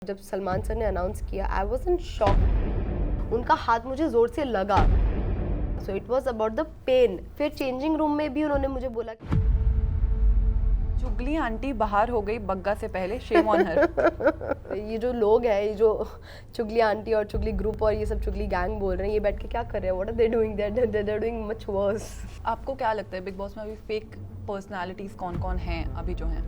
जब सलमान सर ने अनाउंस किया आई वॉज इन शॉक। उनका हाथ मुझे ज़ोर से लगा, so it was about the pain. फिर चेंजिंग रूम में भी उन्होंने मुझे बोला चुगली आंटी बाहर हो गई बग्गा से पहले, शेम ऑन हर। ये जो लोग हैं, ये जो चुगली आंटी और चुगली ग्रुप और ये सब चुगली गैंग बोल रहे हैं, ये बैठ के क्या कर रहे हैं? What are they doing? They are doing much worse. आपको क्या लगता है बिग बॉस में अभी फेक पर्सनालिटीज कौन कौन हैं अभी जो हैं?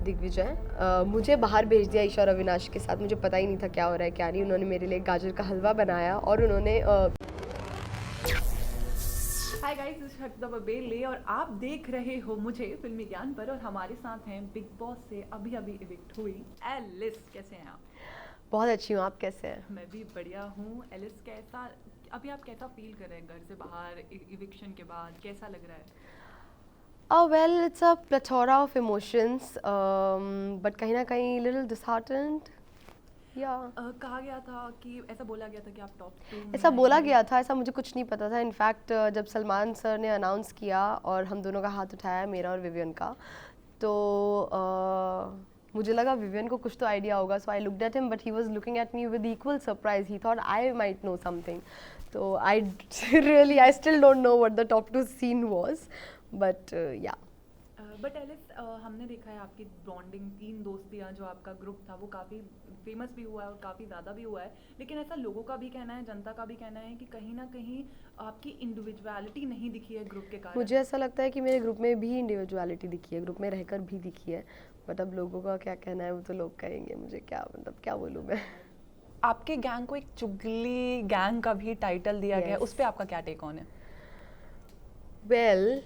दिग्विजय मुझे बाहर भेज दिया ईशा और अविनाश के साथ। मुझे पता ही नहीं था क्या हो रहा है क्या नहीं। उन्होंने मेरे लिए गाजर का हलवा बनाया और उन्होंने hi guys, this is Babele और आप देख रहे हो मुझे फिल्मीज्ञान पर। और हमारे साथ हैं बिग बॉस से अभी अभी इविक्ट हुई एलिस। कैसे हैं आप? बहुत अच्छी हूँ, आप कैसे हैं? मैं भी बढ़िया हूँ। एलिस, कैसा अभी आप कैसा फील कर रहे हैं घर से बाहर इविक्शन के बाद? कैसा लग रहा है? Well, it's a plethora of emotions, but कहीं ना कहीं little disheartened. कहा गया था कि ऐसा बोला गया था कि आप टॉप 2 ऐसा बोला गया था, ऐसा मुझे कुछ नहीं पता था। इनफैक्ट जब सलमान सर ने अनाउंस किया और हम दोनों का हाथ उठाया, मेरा और विवियन का, तो मुझे लगा विवियन को कुछ तो आइडिया होगा। So I looked at him, but he was looking at me with equal surprise. He thought I might know something. तो I still don't know what the top 2 scene was, but yeah. But Alice, हमने देखा है आपकी bonding, 3 दोस्तियाँ जो आपका group था वो काफ़ी फेमस भी हुआ है और काफ़ी ज़्यादा भी हुआ है। लेकिन ऐसा लोगों का भी कहना है, जनता का भी कहना है कि कहीं ना कहीं आपकी इंडिविजुअलिटी नहीं दिखी है ग्रुप के कारण। मुझे ऐसा लगता है कि मेरे ग्रुप में भी इंडिविजुअलिटी दिखी है, ग्रुप में रहकर भी दिखी है। बट अब लोगों का क्या कहना है वो तो लोग कहेंगे। मुझे क्या, मतलब क्या बोलूँ मैं। आपके गैंग को एक चुगली गैंग का भी टाइटल दिया गया है, उस पर आपका क्या टेक ऑन है? Well,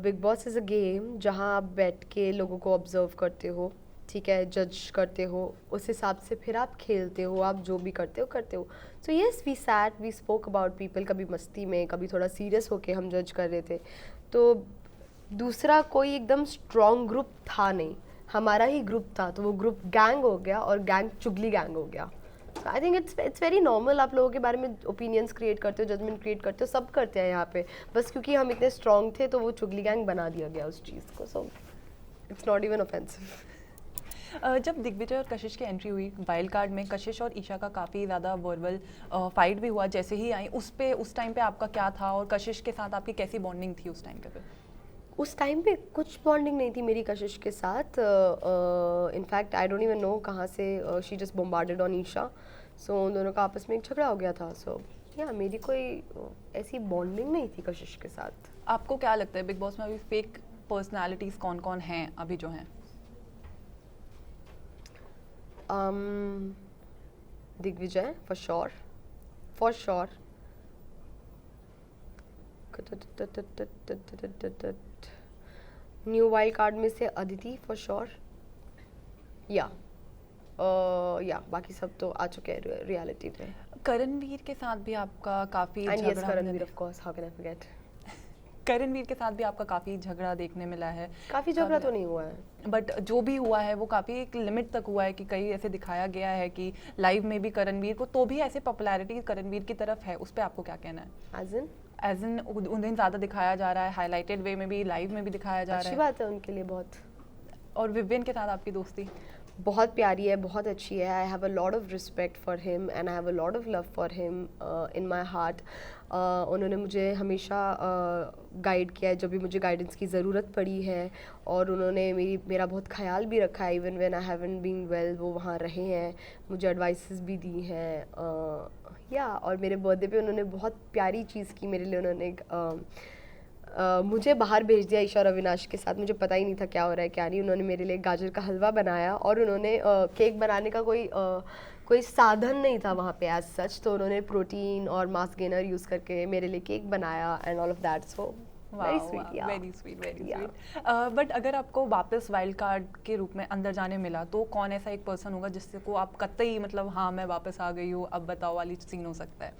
big boss is a game जहाँ आप बैठ के लोगों को ऑब्जर्व करते हो, ठीक है, जज करते हो, उस हिसाब से फिर आप खेलते हो, आप जो भी करते हो। So yes, we sat, we spoke about people, कभी मस्ती में, कभी थोड़ा सीरियस होके हम जज कर रहे थे। तो दूसरा कोई एकदम स्ट्रॉन्ग ग्रुप था नहीं, हमारा ही ग्रुप था। तो वो ग्रुप गैंग हो गया और गैंग चुगली गैंग हो गया। I think it's very normal. आप लोगों के बारे में ओपिनियंस क्रिएट करते हो, जजमेंट क्रिएट करते हो, सब करते हैं यहाँ पे। बस क्योंकि हम इतने स्ट्रॉन्ग थे तो वो चुगली गैंग बना दिया गया उस चीज़ को। So it's not even offensive. जब दिग्विजय और कशिश की एंट्री हुई वाइल्ड कार्ड में, कशिश और ईशा का काफ़ी ज़्यादा वर्बल फाइट भी हुआ जैसे ही आई। उस टाइम पे आपका क्या था और कशिश के साथ आपकी कैसी बॉन्डिंग थी उस टाइम पे? उस टाइम पे कुछ बॉन्डिंग नहीं थी मेरी कशिश के साथ। In fact I don't even know कहाँ से she just bombarded on Esha. So उन दोनों का आपस में एक झगड़ा हो गया था। सो या मेरी कोई ऐसी बॉन्डिंग नहीं थी कशिश के साथ। आपको क्या लगता है बिग बॉस में अभी फेक पर्सनालिटीज कौन कौन हैं अभी जो हैं? Digvijay for sure. New wild card में से अदिति फॉर श्योर। या बाकी सब तो आ चुके हैं रियलिटी पे। करण वीर के साथ भी आपका काफ़ी एंड यस, झगड़ा Karan Veer, of course, how can I forget. Karan Veer के साथ भी आपका काफ़ी झगड़ा देखने मिला है। काफ़ी झगड़ा तो नहीं हुआ है, बट जो भी हुआ है वो काफ़ी एक लिमिट तक हुआ है कि कहीं ऐसे दिखाया गया है कि लाइव में भी करण वीर को, तो भी ऐसे पॉपुलैरिटी करण वीर की तरफ है। उस पर आपको क्या कहना है? एज इन उन दिन ज़्यादा दिखाया जा रहा है, हाईलाइटेड वे में भी, लाइव में भी दिखाया जा रहा है। अच्छी बात है उनके लिए बहुत। और विवियन के साथ आपकी दोस्ती बहुत प्यारी है, बहुत अच्छी है। I have a lot of respect for him and I have a lot of love for him in my heart. उन्होंने मुझे हमेशा गाइड किया है जब भी मुझे गाइडेंस की ज़रूरत पड़ी है, और उन्होंने मेरा बहुत ख्याल भी रखा है। Even when I haven't been well, वो वहाँ रहे हैं, मुझे एडवाइसेस भी दी हैं। और मेरे बर्थडे पे उन्होंने बहुत प्यारी चीज़ की मेरे लिए। उन्होंने मुझे बाहर भेज दिया ईशा और अविनाश के साथ। मुझे पता ही नहीं था क्या हो रहा है क्या नहीं। उन्होंने मेरे लिए गाजर का हलवा बनाया और उन्होंने केक बनाने का कोई साधन नहीं था वहाँ पे एज सच। तो उन्होंने प्रोटीन और मास गेनर यूज़ करके मेरे लिए केक बनाया and all of that. So very sweet. But अगर आपको वापस वाइल्ड कार्ड के रूप में अंदर जाने मिला तो कौन ऐसा एक पर्सन होगा जिससे को आप कतई, मतलब हाँ मैं वापस आ गई हूँ अब बताओ वाली सीन हो सकता है?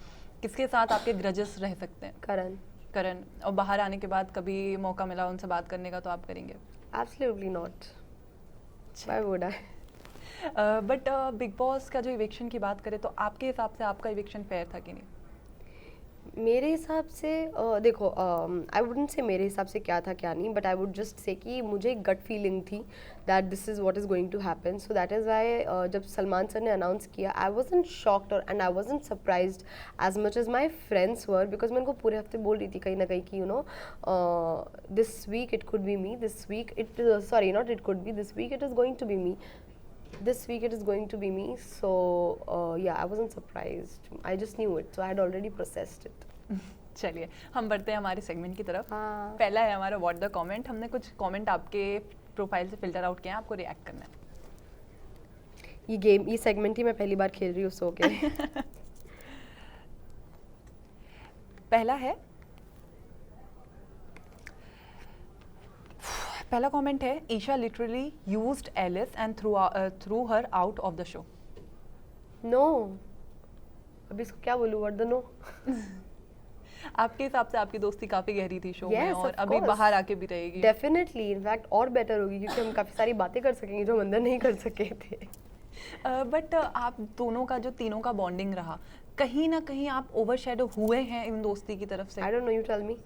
किसके साथ आपके ग्रजेस रह सकते हैं? करण। और बाहर आने के बाद कभी मौका मिला उनसे बात करने का तो आप करेंगे? Absolutely not, why would I. But big boss का जो इविक्शन की बात करें तो आपके हिसाब से आपका इविक्शन फेयर था कि नहीं? मेरे हिसाब से देखो, आई वुडंट से मेरे हिसाब से क्या था क्या नहीं, but I would just say कि मुझे एक गट फीलिंग थी that this is what is going to happen, so that is why जब सलमान सर ने अनाउंस किया आई वाजंट शॉक्ड और and I wasn't surprised as much as my friends were, because मैं उनको पूरे हफ्ते बोल रही थी कहीं ना कहीं कि you know this week it could be me, this week it sorry not it could be, this week it is going to be me, this week it is going to be me. So yeah, I wasn't surprised, I just knew it, so I had already processed it. चलिए हम बढ़ते हैं हमारे segment की तरफ। हाँ। पहला है हमारा व्हाट द कमेंट। हमने कुछ कमेंट आपके प्रोफाइल से फिल्टर आउट किए हैं, आपको रिएक्ट करना है। ये सेगमेंट ही मैं पहली बार खेल रही हूँ, सो के पहला है, पहला कमेंट है, Isha literally used Alice and threw her out of the show. No, अभी इसको क्या बोलूँ, व्हाट द नो। आपके हिसाब से आपकी दोस्ती काफी गहरी थी शो में, Yes, और of अभी course. बाहर आके भी रहेगी। डेफिनेटली, इनफैक्ट और बेटर होगी क्योंकि हम काफ़ी सारी बातें कर सकेंगे जो हम अंदर नहीं कर सके थे। बट आप दोनों का जो तीनों का बॉन्डिंग रहा, कहीं ना कहीं आप ओवरशैडो हुए हैं इन दोस्ती की तरफ से? I don't know, you tell me.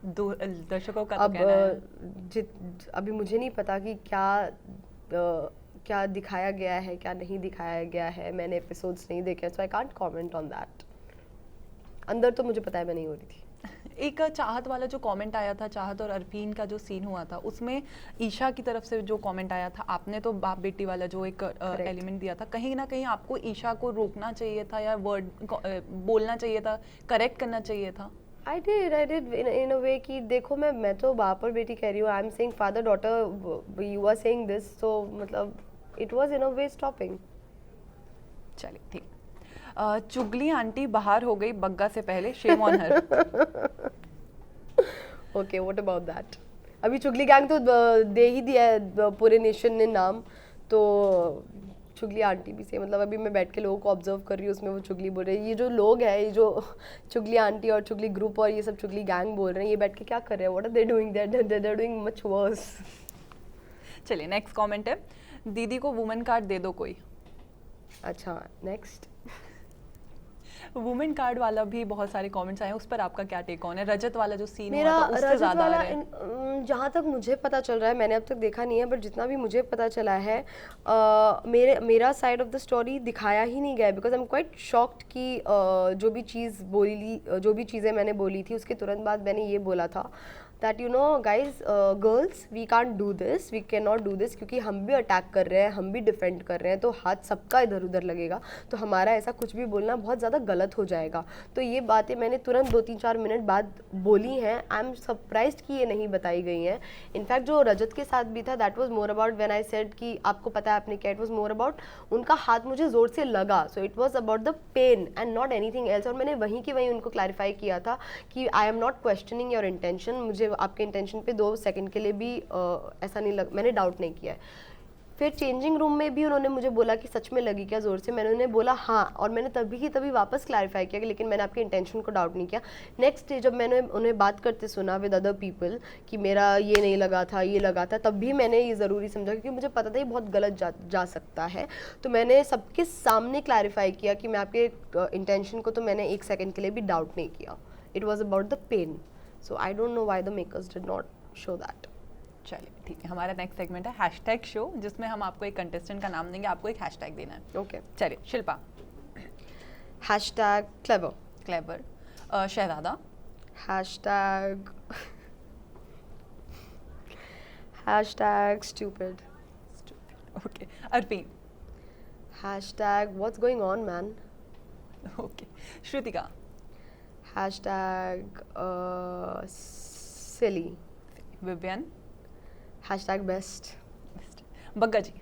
दर्शकों का तो अब कहना है। अभी मुझे नहीं पता कि क्या दिखाया गया है क्या नहीं दिखाया गया है, मैंने एपिसोड्स नहीं देखे, so I can't comment on that. अंदर तो मुझे पता है मैं नहीं हो रही थी। एक चाहत वाला जो कमेंट आया था, चाहत और अरफीन का जो सीन हुआ था, उसमें ईशा की तरफ से जो कमेंट आया था, आपने तो बाप बेटी वाला जो एक एलिमेंट दिया था, कहीं ना कहीं आपको ईशा को रोकना चाहिए था या वर्ड बोलना चाहिए था, करेक्ट करना चाहिए था? I did in a way कि देखो मैं तो बाप और बेटी कह रही हूँ, I am saying father daughter, you are saying this, so मतलब it was in a way stopping. चलिए ठीक। चुगली आंटी बाहर हो गई बग्गा से पहले, shame on her. Okay, what about that? अभी चुगली गैंग तो दे ही दिया है पूरे नेशन ने नाम, तो चुगली आंटी भी से मतलब अभी मैं बैठ के लोगों को ऑब्जर्व कर रही हूँ, उसमें वो चुगली बोल रहे हैं। ये जो लोग हैं, ये जो चुगली आंटी और चुगली ग्रुप और ये सब चुगली गैंग बोल रहे हैं, ये बैठ के क्या कर रहे हैं? What are they doing? They are doing much worse. चलिए नेक्स्ट कमेंट है, दीदी को वुमेन कार्ड दे दो कोई। अच्छा, नेक्स्ट। वुमेन कार्ड वाला भी बहुत सारे कमेंट्स आए हैं, उस पर आपका क्या टेक ऑन है? रजत वाला जो सीन मेरा हुआ था उससे रजत ज्यादा आ वाला रहे हैं। जहाँ तक मुझे पता चल रहा है, मैंने अब तक देखा नहीं है, बट जितना भी मुझे पता चला है, मेरा साइड ऑफ द स्टोरी दिखाया ही नहीं गया, because I am quite shocked कि जो भी चीज़ें मैंने बोली थी उसके तुरंत बाद मैंने ये बोला था that you know guys, girls we can't do this, we cannot do this दिस, क्योंकि हम भी अटैक कर रहे हैं, हम भी डिफेंड कर रहे हैं, तो हाथ सबका इधर उधर लगेगा, तो हमारा ऐसा कुछ भी बोलना बहुत ज़्यादा गलत हो जाएगा। तो ये बातें मैंने तुरंत 2-3-4 मिनट बाद बोली हैं। आई एम सरप्राइज्ड कि ये नहीं बताई गई हैं। इनफैक्ट जो रजत के साथ भी था, that was more about when I said कि आपको पता है आपने क्या, इट वाज मोर अबाउट उनका हाथ मुझे ज़ोर से लगा, so it was about the pain and not anything else. और मैंने वहीं की वहीं उनको क्लैरिफाई किया था कि I am not questioning your intention, मुझे आपके इंटेंशन पे 2 सेकंड के लिए भी ऐसा नहीं मैंने डाउट नहीं किया है। फिर चेंजिंग रूम में भी उन्होंने मुझे बोला कि सच में लगी क्या ज़ोर से, मैंने उन्हें बोला हाँ, और मैंने तभी की तभी वापस क्लैरिफाई किया कि लेकिन मैंने आपके इंटेंशन को डाउट नहीं किया। नेक्स्ट डे जब मैंने उन्हें बात करते सुना विद अदर पीपल कि मेरा ये नहीं लगा था, ये लगा था, तब भी मैंने ये ज़रूरी समझा क्योंकि मुझे पता था ये बहुत गलत जा सकता है। तो मैंने सबके सामने क्लैरिफाई किया कि मैं आपके इंटेंशन को तो मैंने 1 सेकेंड के लिए भी डाउट नहीं किया। It was about the pain, so I don't know why the makers did not show that. चलिए ठीक है, हमारा नेक्स्ट सेगमेंट है हैशटैग शो, जिसमें हम आपको एक कंटेस्टेंट का नाम देंगे, आपको एक हैशटैग देना है। ओके, चलिए Shilpa. Hashtag clever. Clever. Shehzada. Hashtag stupid. Okay. Arfeen. Hashtag what's going on man. Okay. Shrutika. Hashtag silly. Vivian. Hashtag best. Bagga ji.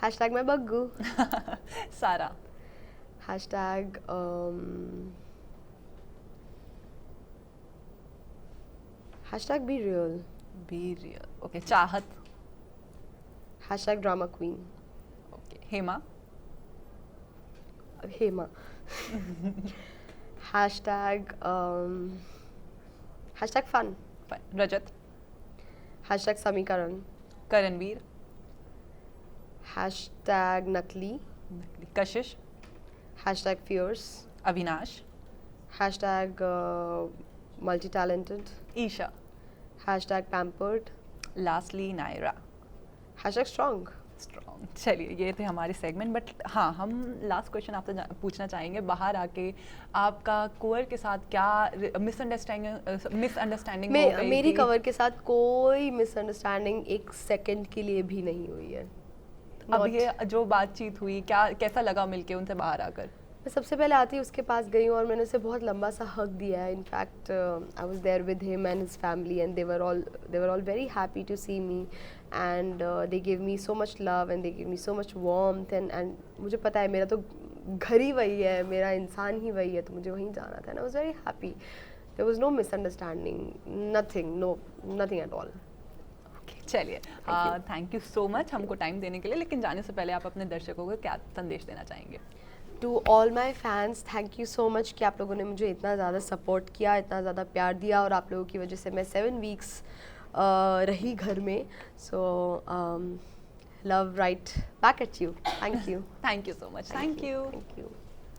Hashtag मैं Baggu. Sara. Hashtag hashtag be real. Be real. Okay. Chahat. Hashtag drama queen. Okay. Hema. Hashtag hashtag fun. Rajat. Hashtag समीकरण। Karanveer. Hashtag नकली। Kashish. Hashtag fierce. Avinash. Hashtag multi-talented. Eisha. Hashtag pampered. Lastly Nyra. Hashtag strong. Strong. चलिए ये थे हमारे segment, but हाँ हम last question आपसे पूछना चाहेंगे, बाहर आके आपका कुंवर के साथ क्या मिसअंडरस्टैंडिंग हो गई मेरी थी? कवर के साथ कोई मिसअंडरस्टैंडिंग एक सेकंड के लिए भी नहीं हुई है. अब Not- ये जो बातचीत हुई, क्या कैसा लगा मिलके उनसे बाहर आकर? मैं सबसे पहले आती उसके पास गई हूँ और मैंने उसे बहुत लंबा सा हक दिया है. In fact I was there with him and his family and they were all very happy to see me and they give me so much love and they give me so much warmth and मुझे पता है मेरा तो घर ही वही है, मेरा इंसान ही वही है, तो मुझे वहीं जाना था. And I was very happy. There was no misunderstanding, nothing at all. चलिए थैंक यू सो मच हमको टाइम देने के लिए, लेकिन जाने से पहले आप अपने दर्शकों को क्या संदेश देना चाहेंगे? To all my fans, thank you so much कि आप लोगों ने मुझे इतना ज़्यादा सपोर्ट किया, इतना ज़्यादा प्यार दिया, और आप लोगों की वजह से मैं 7 वीक्स रही घर में. So love right back at you. Thank you. Thank you so much. Thank you. Thank you.